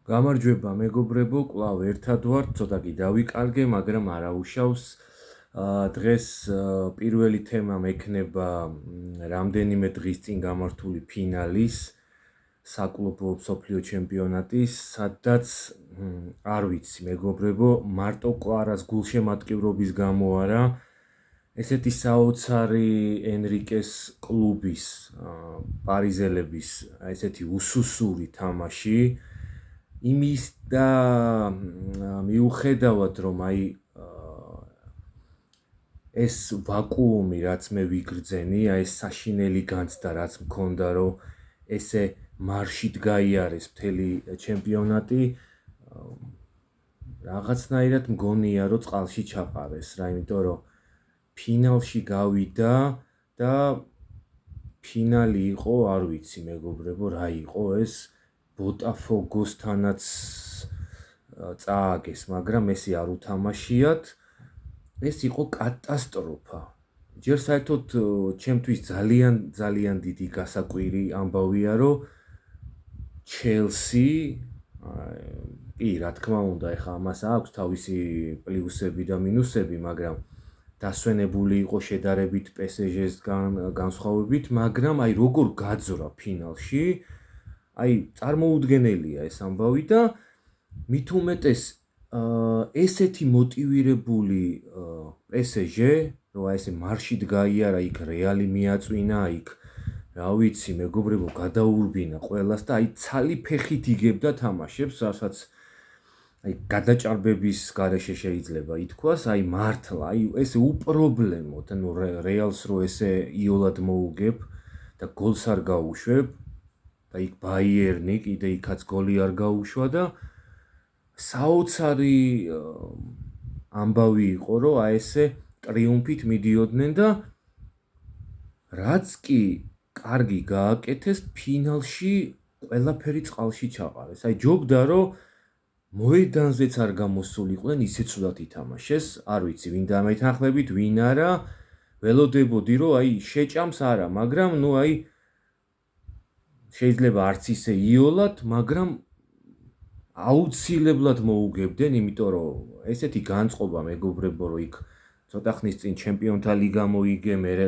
გამარჯვება მეგობრებო, კვლავ ერთად ვართ, ცოტა კი დავიკარგე, მაგრამ არა უშავს. დღეს პირველი თემა მექნება რამდენიმე დღის წინ გამართული ფინალის საკლუბო მსოფლიო ჩემპიონატის, სადაც არ ვიცი მეგობრებო, მარტო კვარას გულშემატკივრობის გამო არა, ესეთი საოცარი ენრიკეს კლუბის, პარიზელების, ესეთი უსუსური თამაში იმის და მიუხედავად რომ ეს ვაკუუმი რაც მე ვიგრძენი, ეს საშინელი განცდა რაც მქონდა რომ ესე მარშით გაიარეს მთელი ჩემპიონატი, რაღაცნაირად მგონია რომ წყალში ჩაყარეს რა, იმიტომ რომ ფინალში გავიდა და ფინალი იყო, არ ვიცი მეგობრებო, რა იყო ეს ბოტაფოგოსთანაც წააგეს, მაგრამ ესე არ უთამაშიათ. ეს იყო კატასტროფა. ჯერ საერთოდ ჩემთვის ძალიან დიდი გასაკვირი ამბავია, რომ ჩელსი, კი, რა თქმა უნდა, ეხა ამას აქვს თავისი პლუსები და მინუსები, მაგრამ დასვენებული იყო შედარებით PSG-ს განსხვავებით, მაგრამ როგორ გაძვრა ფინალში, წარმოუდგენელია ეს ამბავი და მით უმეტეს ესეთი მოტივირებული PSG, რომ ესე მარშით გაიარა, იქ რეალი მიაწვინა, იქ რა ვიცი, მეგობრებო, გადაურბინა ყველას და ცალი ფეხით იგებდა თამაშებს, რასაც გადაჭარბების გარეშე შეიძლება ითქვას, მართლა, ესე უპრობლემოდ, რეალს რო ესე იოლად მოუგებ და გოლს არ გაუშვებ და იქ ბაიერნი კიდე იქაც გოლი არ გაუშვა და საოცარი ამბავი იყო, რომ ესე ტრიუმფით მიდიოდნენ და რაც კი კარგი გააკეთეს, ფინალში ყველაფერი წყალში ჩაყარეს. ჯობდა რომ მოედანზეც არ გამოსულიყვნენ, ისე ცუდად ითამაშეს, არ ვიცი, ვინ დამეთანხმებით, ვინ არა, ველოდებოდი რომ შეჭამს არა, მაგრამ შეიძლება არც ისე იოლად, მაგრამ აუცილებლად მოუგებდნენ, იმიტომ რომ ესეთი განწყობა მეგობრებო, რომ იქ ცოტა ხნის წინ ჩემპიონთა ლიგა მოიგე, მერე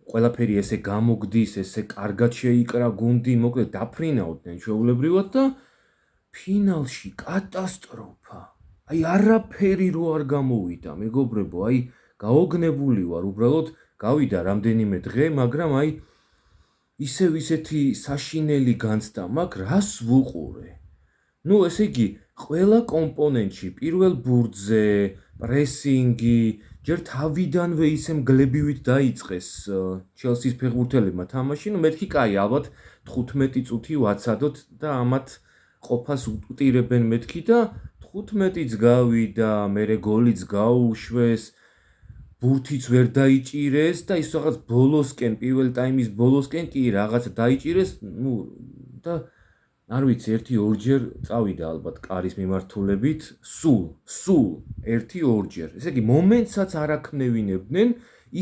ყველაფერი ესე გამოგდის, ესე კარგად შეიკრა გუნდი, მოკლედ დაფრინავდნენ ჩვეულებრივად და ფინალში კატასტროფა. არაფერი რო არ გამოვიდა, მეგობრებო, გაოგნებული ვარ, უბრალოდ გავიდა რამდენიმე დღე, მაგრამ ისეთი საშინელი განცდა მაქვს, რას ვუყურე. ესე იგი, ყველა კომპონენტში, პირველ ბურთზე, პრესინგი, ჯერ თავიდანვე ისე მგლებივით დაიწყეს ჩელსის ფეხბურთელებმა თამაში, მეთქი კაი, ალბათ 15 წუთი ვაცადოთ და ამათ ყოფას უტირებენ მეთქი და 15-იც გავიდა, მერე გოლიც გაუშვეს, ბურთიც ვერ დაიჭირეს და ის რაღაც ბოლოსკენ, პირველ ტაიმის ბოლოსკენ კი რაღაც დაიჭირეს, და არ ვიცი, 1-2 წავიდა ალბათ კარის მიმართულებით, სულ 1-2. ესე იგი, მომენტსაც არ აქმნევინებდნენ,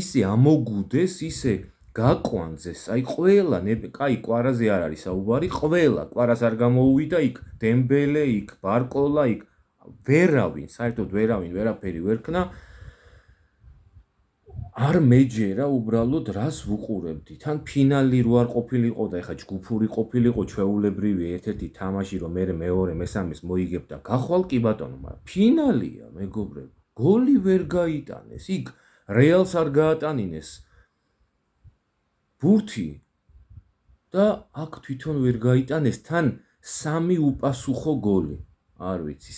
ისე ამოგუდეს, ისე გაკვანძეს, ყველა, კაი, კვარაზე არ არის საუბარი, ყველა, კვარას არ გამოუვიდა, იქ დემბელე, იქ ბარკოლა, იქ ვერავინ, საერთოდ ვერაფერი ვერ ქნა. არ მეჯერა უბრალოდ რას ვუყურებდი. თან ფინალი რო არ ყოფილიყო და ეხა ჯგუფური ყოფილიყო, ჩვეულებრივი ერთ-ერთი თამაში, რომ მეორე, მესამეს მოიგებ და გახვალ, კი ბატონო, მაგრამ ფინალია, მეგობრებო. გოლი ვერ გაიტანეს, იქ რეალს არ გაატანინეს ბურთი და აქ თვითონ ვერ გაიტანეს, თან 3 უპასუხო გოლი. არ ვიცი,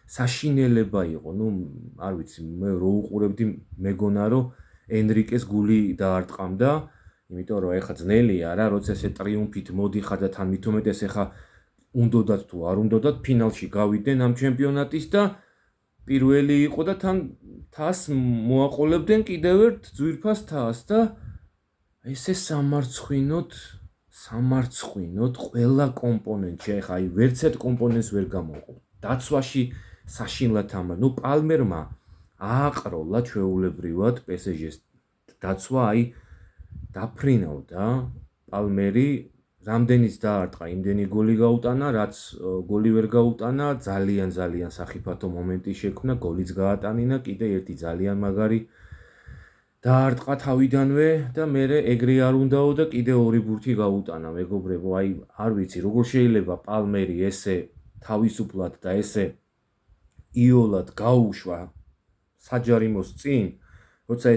საშინელება იყო, არ ვიცი, მე რო უყურებდი, მეგონა რომ ენრიკეს გული დაარტყამდა, იმიტომ რომ ეხა ძნელია რა, როცა ესე ტრიუმფით მოდიხარ და თან მით უმეტეს ეხა უნდოდათ თუ არ უნდოდათ ფინალში გავიდნენ ამ ჩემპიონატის და პირველი იყო და თან თასს მოაყოლებდნენ კიდევ ერთ ძვირფას თასს და ესე სამარცხვინოთ ყველა კომპონენტში, ეხა ვერცეთ კომპონენტს ვერ გამოვყო. დაცვაში საშინლად პალმერმა ააყროლა ჩვეულებრივად PSG-ს დაცვა, დაფრინავდა პალმერი რამდენიც დაარტყა, იმდენი გოლი გაუტანა, რაც გოლი ვერ გაუტანა, ძალიან სახიფათო მომენტი შექმნა, გოლიც გაატანინა, კიდე ერთი ძალიან მაგარი დაარტყა თავიდანვე და მერე ეგრე არ უნდაო და კიდე ორი ბურთი გაუტანა, მეგობრებო, აი არ ვიცი, როგორ შეიძლება პალმერი ესე თავისუფლად და ესე იოლად გაუშვა საჯარიმოს წინ, როცა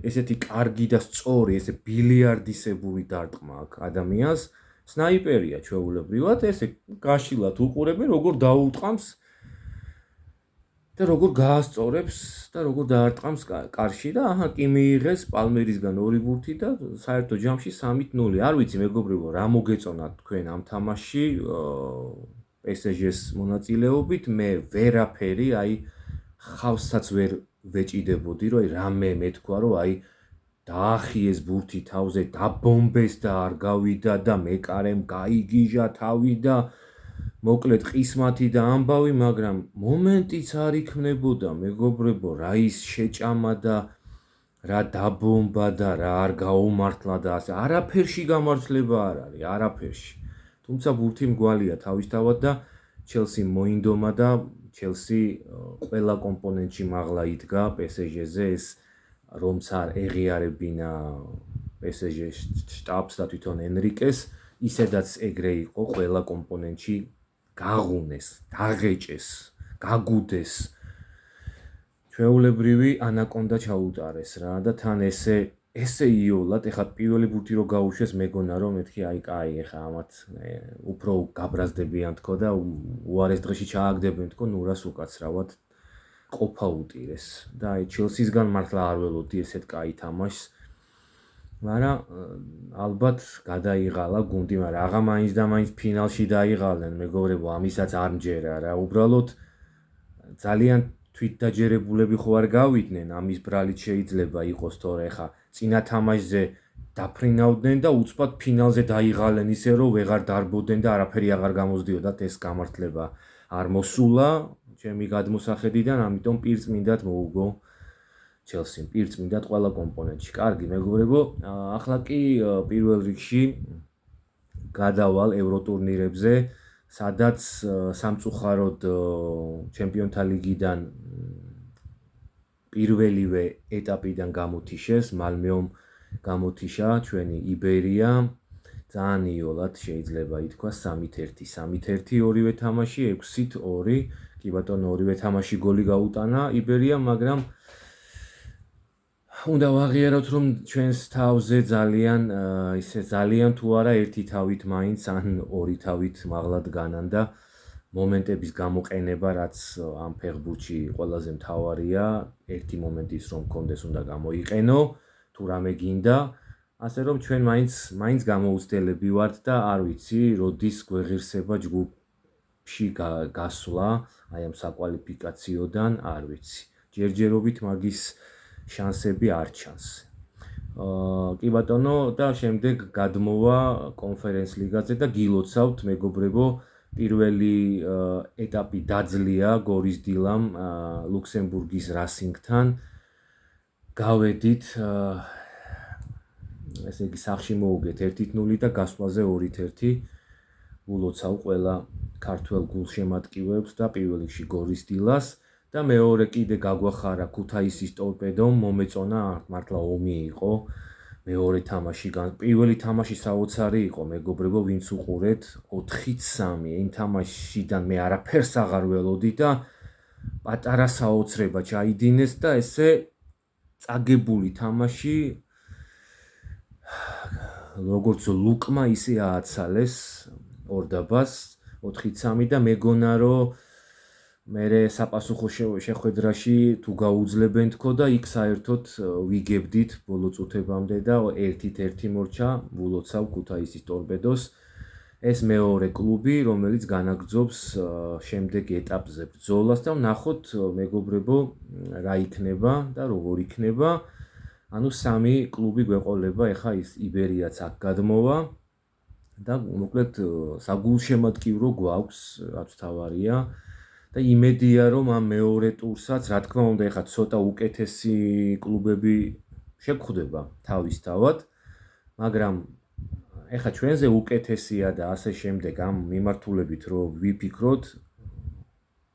ესეთი კარგი და სწორი, ესე ბილიარდისებური დარტყმა აქვს ადამიანს, სნაიპერია ჩვეულებრივად, ესე გაშილად უყურებენ, როგორ დაუტყამს და როგორ გაასწორებს და როგორ დაარტყამს კარში და აჰა, კი მიიღეს პალმერისგან ორი ბურთი და საერთო ჯამში 3-0. არ ვიცი, მეგობრებო, რა მოგეწონათ თქვენ ამ თამაშში PSG-ს მონაწილეობით, მე ვერაფერი, აი ხავსაც ვერ ვეჭიდებოდი, რომ აი რამე მეთქვა, რომ აი დაახიეს ბურთი თავზე, დაბომბეს და არ გავიდა და მეკარემ გაიგიჟა თავი და მოკლედ ყისმათი და ამბავი, მაგრამ მომენტიც არ იქნებოდა, მეგობრებო, რა ის შეჭამა და რა დაბომბა და რა არ გაუმართლა და ასე, არაფერში გამართლება არ არის, არაფერში. თუმცა ბურთი მგვალია თავისთავად და ჩელსი მოინდომა და ჩელსი ყველა კომპონენტში მაღლა იდგა PSG-ზე, ეს რომც არ ეღიარებინა PSG შტაბს და თვითონ ენრიკეს, ისედაც ეგრე იყო ყველა კომპონენტში გაღუნეს, დაღეჭეს, გაგუდეს. ჩვეულებრივი ანაკონდა ჩაუტარეს რა და თან ესე იოლად, ეხლა პირველი ბურთი რო გაუშვეს, მეგონა რომ მეთქი აი კაი, ეხლა ამათ უფრო გაბრაზდებიან თქო და უარეს დღეში ჩააგდებენ თქო, ნურას უკაცრავად ყოფა უტირეს. და აი ჩელსისგან მართლა არ ველოდი ესეთ კაი თამაშს. მაგრამ ალბათ გადაიღალა გუნდი, მაგრამ აღა მაინც და მაინც ფინალში დაიღალნენ, მეგობრებო, ამისაც არ მჯერა რა. უბრალოდ ძალიან თვითდაჯერებულები ხო არ გავიდნენ, ამის ბრალით შეიძლება იყოს, თორე ხა წინა თამაშზე დაფრინავდნენ და უცბად ფინალზე დაიღალენ ისე რომ ვეღარ დარბოდნენ და არაფერი აღარ გამოსდიოდათ, ეს გამართლება არ მოსულა ჩემი გადმოსახედიდან, ამიტომ პირწმინდად მოუგო ჩელსიმ, პირწმინდად ყველა კომპონენტში. კარგი, მეგობრებო, ახლა კი პირველ რიგში გადავალ ევროტურნირებზე, სადაც სამწუხაროდ ჩემპიონთა ლიგიდან პირველივე ეტაპიდან გამოთიშეს, მალმეომ გამოთიშა ჩვენი იბერია, ძალიან იოლად შეიძლება ითქვას 3-1, 3-1 ორივე თამაში, 6-2, კი ბატონო, ორივე თამაში გოლი გაუტანა იბერიამ, მაგრამ უნდა ვაღიაროთ, რომ ჩვენს თავზე ძალიან თუ არა ერთი თავით მაინც ან ორი თავით მაღლად განან და მომენტების გამოყენება, რაც ამ ფეხბურთში ყველაზე მთავარია, ერთი მომენტის რომ კონდეს უნდა გამოიყენო, თუ რამე გინდა, ასე რომ ჩვენ მაინც გამოუცდელები ვართ და არ ვიცი, როდის გვეღირსება ჯგუფში გასვლა, აი ამ საკვალიფიკაციოდან, არ ვიცი. ჯერჯერობით მაგის შანსები არ ჩანს. კი ბატონო, და შემდეგ გადმოვა კონფერენს ლიგაზე და გილოცავთ, მეგობრებო, პირველი ეტაპი დაძლია გორის დილამ ლუქსემბურგის რასინგთან. გავედით, ესე იგი სახში მოუგეთ 1-0 და გასვლაზე 2-1. ულოცავ ყველა ქართველ გულშემატკივებს და პირველ რიგში გორის დილას. და მეორე კიდე გაგვახარა ქუთაისის ტორპედომ, მომეწონა, მართლა ომი იყო. მეორე თამაში, პირველი თამაში საოცარი იყო, მეგობრებო, ვინც უყურეთ 4-3. იმ თამაშიდან მე არაფერს აღარ ველოდი და პატარა საოცრება ჩაიდინეს და ესე წაგებული თამაში როგორც ლუკმა ისე ააცალეს ორდაბას 4-3 და მეგონა რომ მერე საპასუხო შეხვედრაში თუ გაუძლებენ თქო და იქ საერთოდ ვიგებდით ბოლო წუთებამდე და 1-1 მორჩა ულოცავ ქუთაისის ტორპედოს. ეს მეორე კლუბი, რომელიც განაგრძობს შემდეგ ეტაპზე ბრძოლას და ვნახოთ, მეგობრებო, რა იქნება და როგორ იქნება. ანუ 3 კლუბი გვეყოლება, ეხა ის იბერიაც აქ გადმოვა და მოკლედ საგულშემატკივრო გვაქვს, რაც თავარია. და იმედია რომ ამ მეორე ტურსაც, რა თქმა უნდა, ეხა ცოტა უკეთესი კლუბები შეგხვდება თავისთავად, მაგრამ ეხლა ჩვენზე უკეთესია და ასე შემდეგ ამ მიმართულებით რომ ვიფიქროთ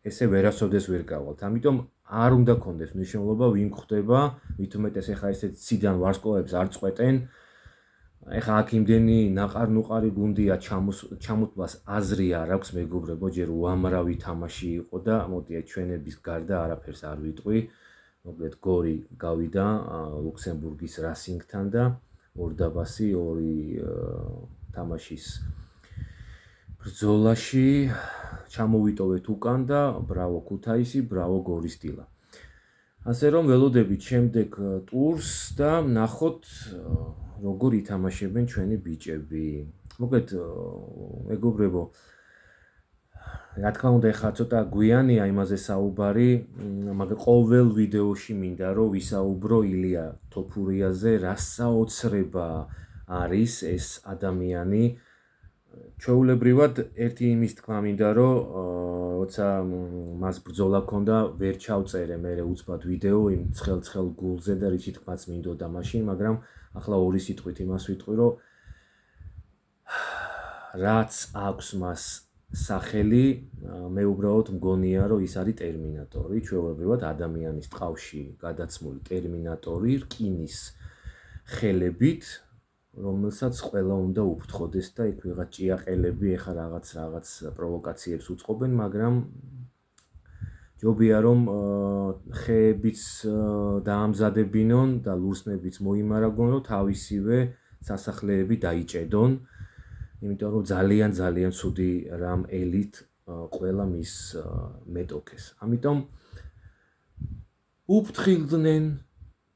ესე ვერასოდეს ვერ გავალთ. ამიტომ არ უნდა გქონდეს მნიშვნელობა ვინ ხვდება, მით უმეტეს ეხლა ესე ციდან ვარსკვლავებს არ წყვეტენ. ეხლა აქ იმდენი ნაყარ-ნუყარი გუნდია ჩამოთვლას აზრი არ აქვს მეგობრებო, ჯერ უამრავი თამაში იყო და მოდიეთ ჩვენების გარდა არაფერს არ ვიტყვი. მოკლედ გორი გავიდა ლუქსემბურგის რასინგთან და ორდაბასი ორი თამაშის ბრძოლაში ჩამოვიტოვეთ უკან და ბრავო ქუთაისი, ბრავო გორისტილა. ასე რომ ველოდებით შემდეგ ტურს და ნახოთ როგორ ითამაშებენ ჩვენი ბიჭები. მოკლედ მეგობრებო, რა თქმა უნდა ეხლა ცოტა გვიანია იმაზე საუბარი, მაგრამ ყოველ ვიდეოში მინდა რომ ვისაუბრო ილია თოფურიაზე, რა საოცრება არის ეს ადამიანი. ჩვეულებრივად ერთი იმის თქმა მინდა რომ როცა მას ბრძოლა ჰქონდა ვერ ჩავწერე მე უცბად ვიდეო იმ ცხელ გულზე და რითი თქმაც მინდოდა მაშინ, მაგრამ ახლა ორი სიტყვით იმას ვიტყვი რომ რაც აქვს მას სახელი, მე უბრალოდ მგონია რომ ის არის ტერმინატორი, ჩვეულებრივად ადამიანის ტყავში გადაცმული ტერმინატორი რკინის ხელებით, რომელსაც ყველა უნდა უფრთხოდეს და იქ ვიღაც ჭიაყელები ეხა რაღაც პროვოკაციებს უწყობენ, მაგრამ ჯობია რომ ხეებიც დაამზადებინონ და ლურსმნებიც მოიმარაგონ, რომ თავისივე სასახლეები დაიჭედონ, იმიტომ რომ ძალიან ცუდი რამ ელით ყველა მის მეტოქეს. ამიტომ უფრთხილდნენ,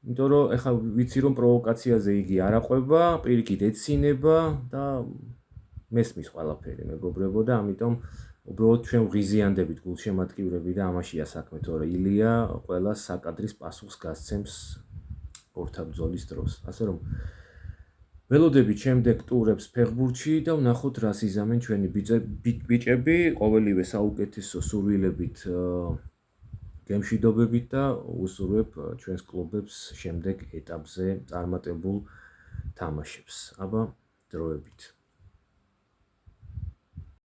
იმიტომ რომ ეხლა ვიცი რომ პროვოკაციაზე იგი არ აყვება, პირიქით ეცინება და მესმის ყველაფერი მეგობრებო და ამიტომ უბრალოდ ჩვენ ვღიზიანდებით გულშემატკივრები და ამაშია საქმე, თორე ილია ყველა საკადრის პასუხს გასცემს ორთაბრძოლის დროს. ასე რომ ველოდებით შემდეგ ტურებს ფეხბურთში და ვნახოთ რას იზამენ ჩვენი ბიჭები, ყოველივე საუკეთესო სურვილებით გემშვიდობებით და უსურვებ ჩვენს კლუბებს შემდეგ ეტაპზე წარმატებულ თამაშებს. აბა დროებით.